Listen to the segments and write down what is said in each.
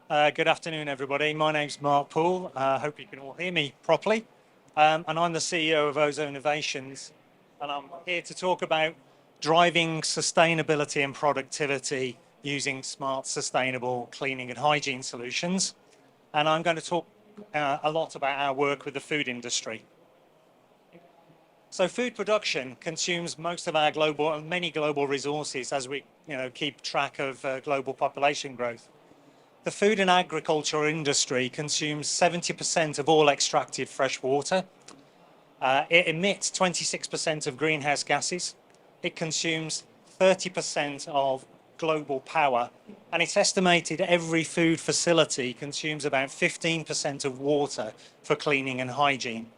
Good afternoon, everybody. My name's Mark Poole. I hope you can all hear me properly. And I'm the CEO of Ozo Innovations. And I'm here to talk about driving sustainability and productivity using smart, sustainable cleaning and hygiene solutions. And I'm going to talk a lot about our work with the food industry. So food production consumes most of our many global resources as we keep track of global population growth. The food and agriculture industry consumes 70% of all extracted fresh water. It emits 26% of greenhouse gases. It consumes 30% of global power. And it's estimated every food facility consumes about 15% of water for cleaning and hygiene.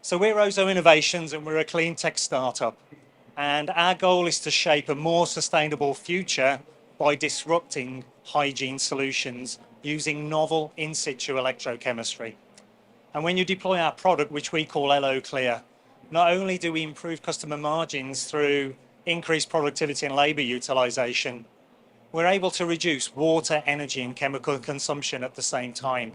So we're Ozo Innovations and we're a clean tech startup. And our goal is to shape a more sustainable future by disrupting hygiene solutions using novel in-situ electrochemistry. And when you deploy our product, which we call EloclearTM, not only do we improve customer margins through increased productivity and labour utilisation, we're able to reduce water, energy and chemical consumption at the same time.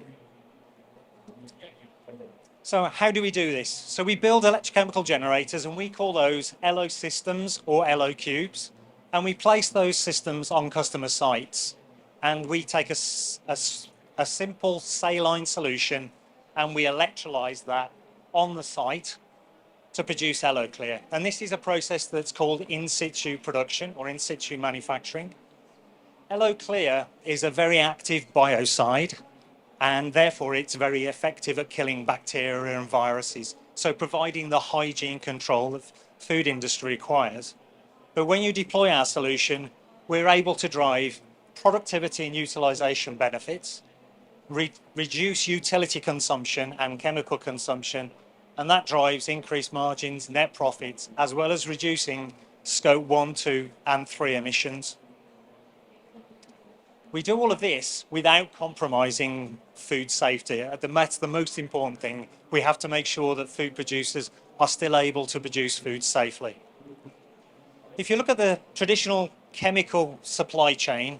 So how do we do this? So we build electrochemical generators and we call those elosystems or elocubes. And we place those systems on customer sites. And we take a simple saline solution and we electrolyse that on the site to produce EloclearTM. And this is a process that's called in-situ production or in-situ manufacturing. EloclearTM is a very active biocide and therefore it's very effective at killing bacteria and viruses. So providing the hygiene control that the food industry requires. But when you deploy our solution, we're able to drive productivity and utilisation benefits, reduce utility consumption and chemical consumption, and that drives increased margins, net profits, as well as reducing scope 1, 2 and 3 emissions. We do all of this without compromising food safety. That's the most important thing. We have to make sure that food producers are still able to produce food safely. If you look at the traditional chemical supply chain,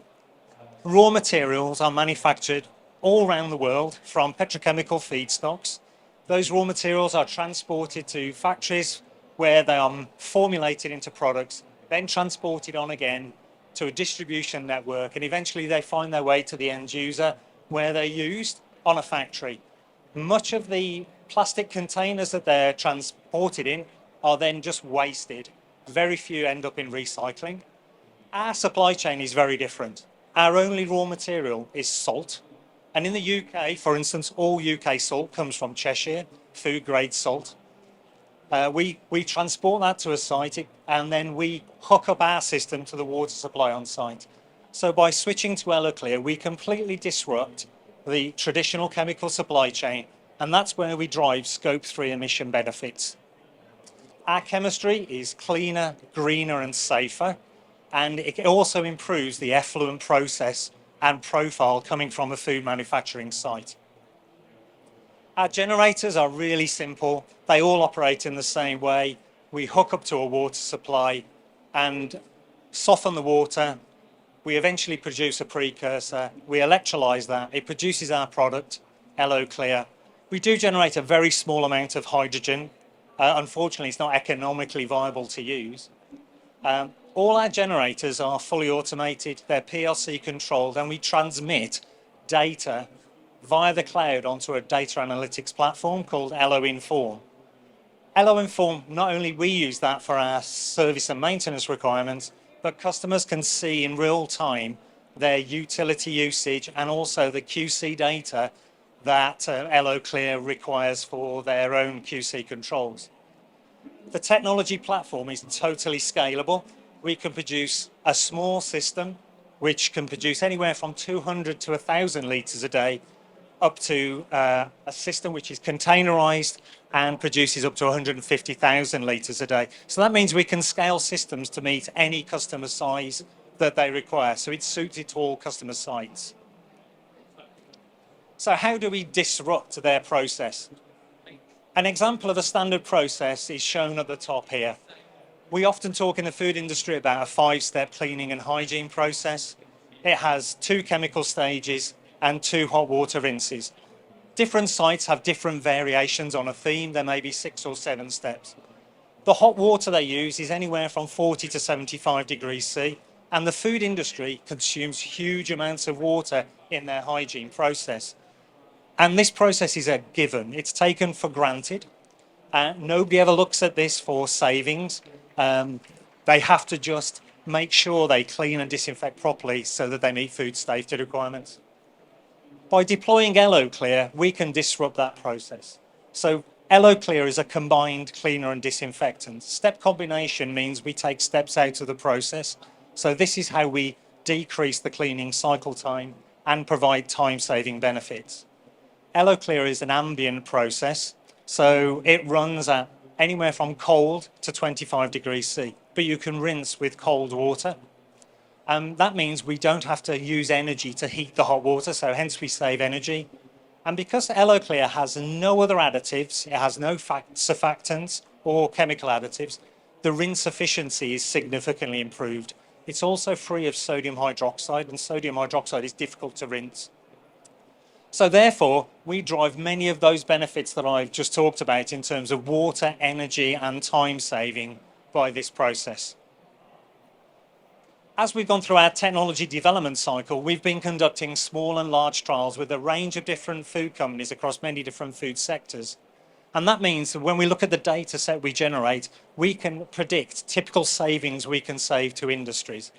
raw materials are manufactured all around the world from petrochemical feedstocks. Those raw materials are transported to factories where they are formulated into products, then transported on again to a distribution network, and eventually they find their way to the end user where they're used on a factory. Much of the plastic containers that they're transported in are then just wasted. Very few end up in recycling. Our supply chain is very different. Our only raw material is salt. And in the UK, for instance, all UK salt comes from Cheshire, food grade salt. We transport that to a site and then we hook up our system to the water supply on site. So by switching to EloclearTM, we completely disrupt the traditional chemical supply chain, and that's where we drive scope 3 emission benefits. Our chemistry is cleaner, greener and safer, and it also improves the effluent process and profile coming from a food manufacturing site. Our generators are really simple. They all operate in the same way. We hook up to a water supply and soften the water. We eventually produce a precursor. We electrolyse that. It produces our product, EloclearTM. We do generate a very small amount of hydrogen. Unfortunately, it's not economically viable to use. All our generators are fully automated. They're PLC controlled, and we transmit data via the cloud onto a data analytics platform called EloInform. EloInform, not only we use that for our service and maintenance requirements, but customers can see in real time their utility usage and also the QC data that EloclearTM requires for their own QC controls. The technology platform is totally scalable. We can produce a small system which can produce anywhere from 200 to 1,000 litres a day up to a system which is containerized and produces up to 150,000 litres a day. So that means we can scale systems to meet any customer size that they require. So it's suited to all customer sites. So how do we disrupt their process? An example of a standard process is shown at the top here. We often talk in the food industry about a 5-step cleaning and hygiene process. It has 2 chemical stages and 2 hot water rinses. Different sites have different variations on a theme. There may be 6 or 7 steps. The hot water they use is anywhere from 40 to 75 degrees C, and the food industry consumes huge amounts of water in their hygiene process. And this process is a given. It's taken for granted. Nobody ever looks at this for savings. They have to just make sure they clean and disinfect properly so that they meet food safety requirements. By deploying Eloclear, we can disrupt that process. So Eloclear is a combined cleaner and disinfectant. Step combination means we take steps out of the process. So this is how we decrease the cleaning cycle time and provide time-saving benefits. Eloclear is an ambient process, so it runs at anywhere from cold to 25 degrees C, but you can rinse with cold water. That means we don't have to use energy to heat the hot water, so hence we save energy. And because Eloclear has no other additives, it has no surfactants or chemical additives, the rinse efficiency is significantly improved. It's also free of sodium hydroxide, and sodium hydroxide is difficult to rinse. So therefore, we drive many of those benefits that I've just talked about in terms of water, energy, and time saving by this process. As we've gone through our technology development cycle, we've been conducting small and large trials with a range of different food companies across many different food sectors. And that means that when we look at the data set we generate, we can predict typical savings we can save to industries.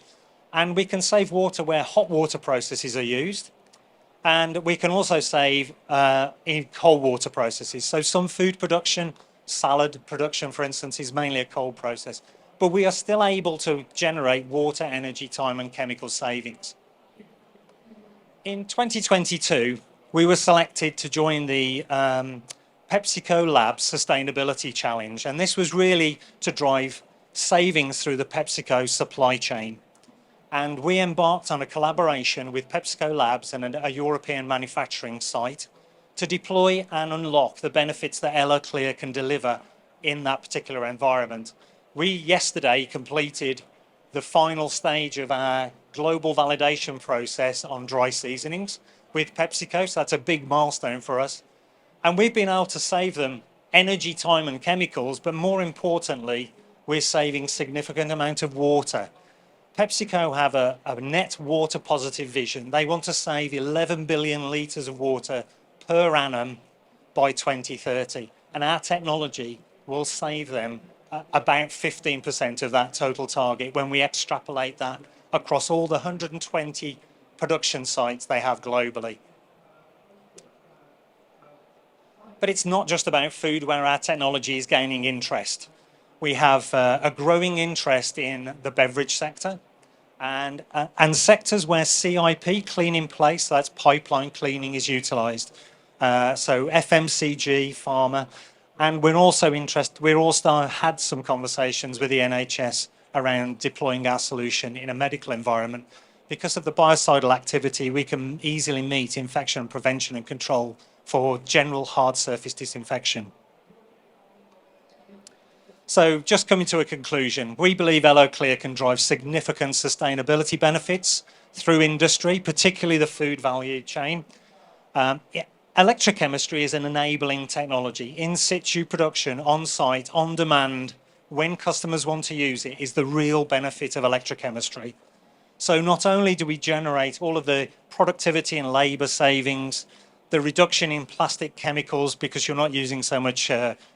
And we can save water where hot water processes are used. And we can also save in cold water processes. So some food production, salad production, for instance, is mainly a cold process. But we are still able to generate water, energy, time, and chemical savings. In 2022, we were selected to join the PepsiCo Labs Sustainability Challenge, and this was really to drive savings through the PepsiCo supply chain. And we embarked on a collaboration with PepsiCo Labs and a European manufacturing site to deploy and unlock the benefits that Eloclear can deliver in that particular environment. We yesterday completed the final stage of our global validation process on dry seasonings with PepsiCo, so that's a big milestone for us. And we've been able to save them energy, time, and chemicals, but more importantly, we're saving significant amount of water. PepsiCo have a net water positive vision. They want to save 11 billion litres of water per annum by 2030. And our technology will save them about 15% of that total target when we extrapolate that across all the 120 production sites they have globally. But it's not just about food where our technology is gaining interest. We have a growing interest in the beverage sector and sectors where CIP, clean in place, so that's pipeline cleaning, is utilised. So FMCG, pharma, and we're also interested, we've also had some conversations with the NHS around deploying our solution in a medical environment. Because of the biocidal activity, we can easily meet infection prevention and control for general hard surface disinfection. So just coming to a conclusion, we believe Eloclear can drive significant sustainability benefits through industry, particularly the food value chain. Electrochemistry is an enabling technology. In-situ production, on-site, on demand, when customers want to use it, is the real benefit of electrochemistry. So not only do we generate all of the productivity and labour savings, the reduction in plastic chemicals because you're not using so much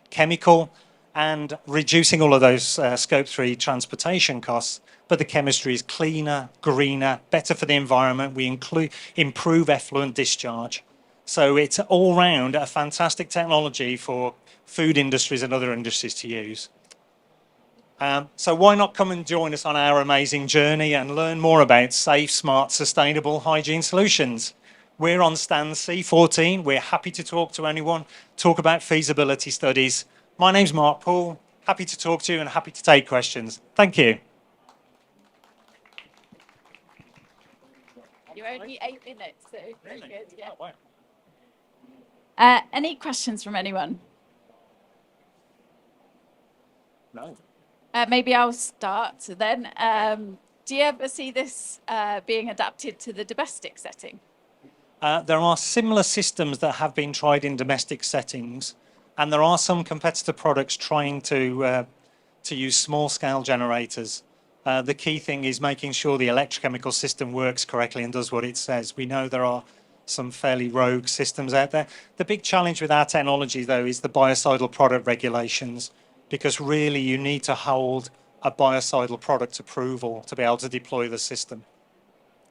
chemical, and reducing all of those scope 3 transportation costs, but the chemistry is cleaner, greener, better for the environment. We improve effluent discharge. So it's all round a fantastic technology for food industries and other industries to use. So why not come and join us on our amazing journey and learn more about safe, smart, sustainable hygiene solutions. We're on stand C14. We're happy to talk to anyone, talk about feasibility studies. My name's Mark Poole. Happy to talk to you and happy to take questions. Thank you. You're only 8 minutes, so very good. Yeah. Oh, wow. Any questions from anyone? No. Maybe I'll start then. Do you ever see this being adapted to the domestic setting? There are similar systems that have been tried in domestic settings, and there are some competitor products trying to use small-scale generators. The key thing is making sure the electrochemical system works correctly and does what it says. We know there are some fairly rogue systems out there. The big challenge with our technology, though, is the biocidal product regulations, because really you need to hold a biocidal product approval to be able to deploy the system.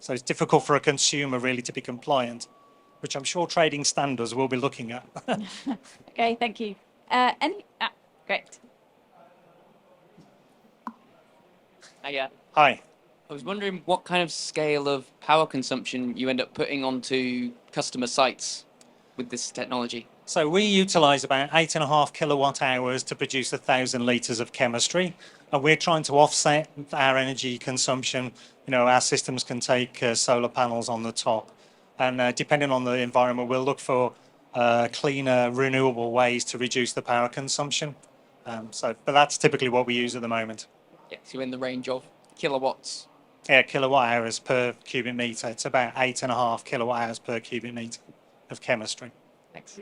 So it's difficult for a consumer really to be compliant, which I'm sure trading standards will be looking at. Okay, thank you. Great. Hiya. Hi. I was wondering what kind of scale of power consumption you end up putting onto customer sites with this technology. So we utilise about 8.5 kilowatt hours to produce 1,000 litres of chemistry, and we're trying to offset our energy consumption. Our systems can take solar panels on the top, and depending on the environment, we'll look for cleaner, renewable ways to reduce the power consumption. But that's typically what we use at the moment. Yeah, so in the range of kilowatts. Yeah, kilowatt hours per cubic metre. It's about 8.5 kilowatt hours per cubic metre of chemistry. Thanks.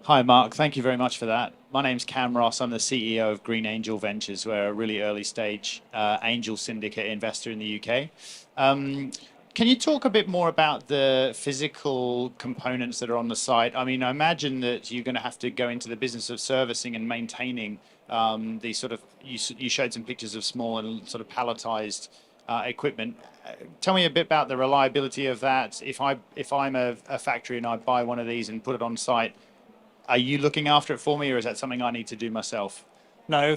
Hi, Mark. Thank you very much for that. My name's Cam Ross. I'm the CEO of Green Angel Ventures. We're a really early stage angel syndicate investor in the UK. Can you talk a bit more about the physical components that are on the site? I mean, I imagine that you're going to have to go into the business of servicing and maintaining these sort of, you showed some pictures of small and sort of palletized equipment. Tell me a bit about the reliability of that. If I'm a factory and I buy one of these and put it on site, are you looking after it for me, or is that something I need to do myself? No,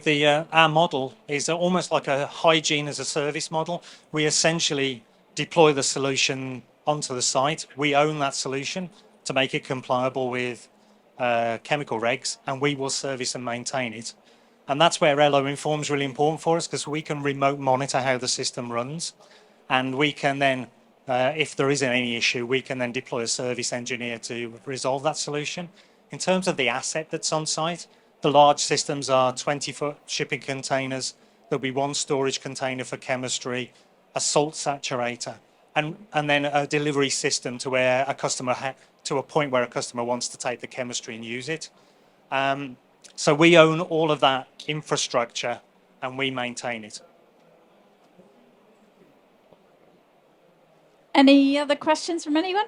our model is almost like a hygiene as a service model. We essentially deploy the solution onto the site. We own that solution to make it compliable with chemical regs, and we will service and maintain it. And that's where EloclearTM is really important for us, because we can remote monitor how the system runs, and we can then, if there isn't any issue, we can then deploy a service engineer to resolve that solution. In terms of the asset that's on site, the large systems are 20-foot shipping containers. There'll be one storage container for chemistry, a salt saturator, and then a delivery system to where a customer to a point where a customer wants to take the chemistry and use it. So we own all of that infrastructure and we maintain it. Any other questions from anyone?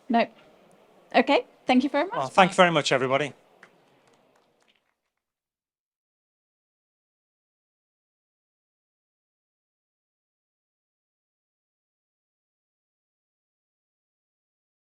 No. Okay, thank you very much. Well, thank you very much, everybody.